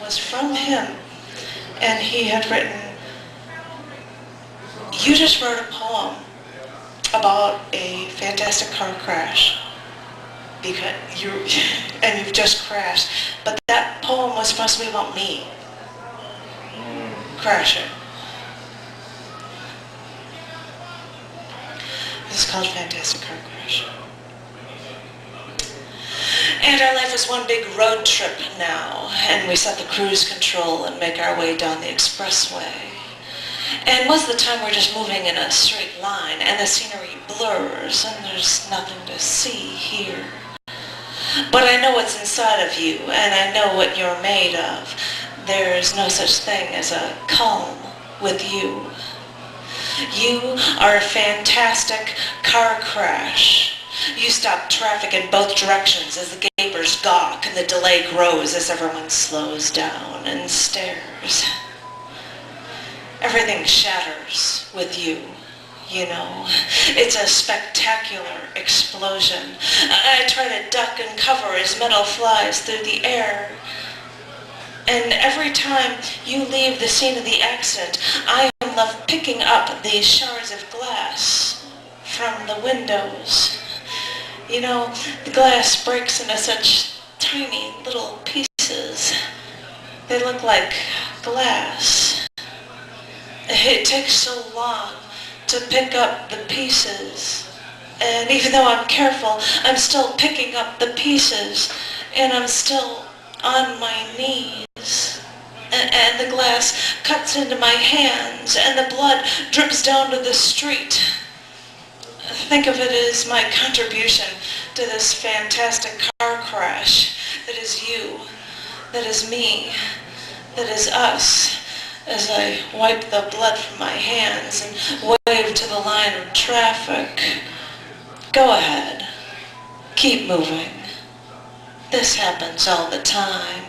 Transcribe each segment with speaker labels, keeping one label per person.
Speaker 1: was from him, and he had written, "You just wrote a poem about a fantastic car crash, because and you've just crashed, but that poem was supposed to be about me crashing." It's called Fantastic Car Crash. And our life is one big road trip now, and we set the cruise control and make our way down the expressway. And most of the time we're just moving in a straight line, and the scenery blurs, and there's nothing to see here. But I know what's inside of you, and I know what you're made of. There's no such thing as a calm with you. You are a fantastic car crash. You stop traffic in both directions as the Kuypers gawk and the delay grows as everyone slows down and stares. Everything shatters with you, you know. It's a spectacular explosion. I try to duck and cover as metal flies through the air. And every time you leave the scene of the accident, I am left picking up these shards of glass from the windows. You know, the glass breaks into such tiny little pieces. They look like glass. It takes so long to pick up the pieces. And even though I'm careful, I'm still picking up the pieces. And I'm still on my knees. And the glass cuts into my hands. And the blood drips down to the street. Think of it as my contribution to this fantastic car crash that is you, that is me, that is us, as I wipe the blood from my hands and wave to the line of traffic. Go ahead. Keep moving. This happens all the time.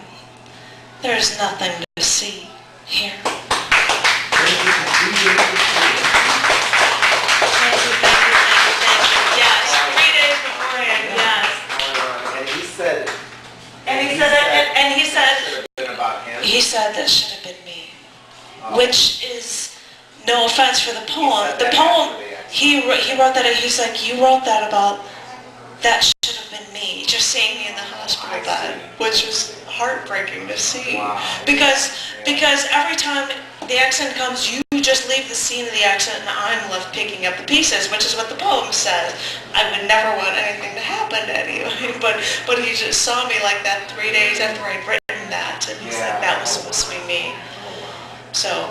Speaker 1: There's nothing to see here. He said that should have been me, which is no offense for the poem. The poem, he wrote that, he's like, you wrote that about, that should have been me, just seeing me in the hospital bed, which was heartbreaking to see. Because every time the accident comes, you just leave the scene of the accident and I'm left picking up the pieces, which is what the poem says. I would never want anything to happen anyway, but he just saw me like that 3 days after I'd written that, and he's like, that was supposed to be me. So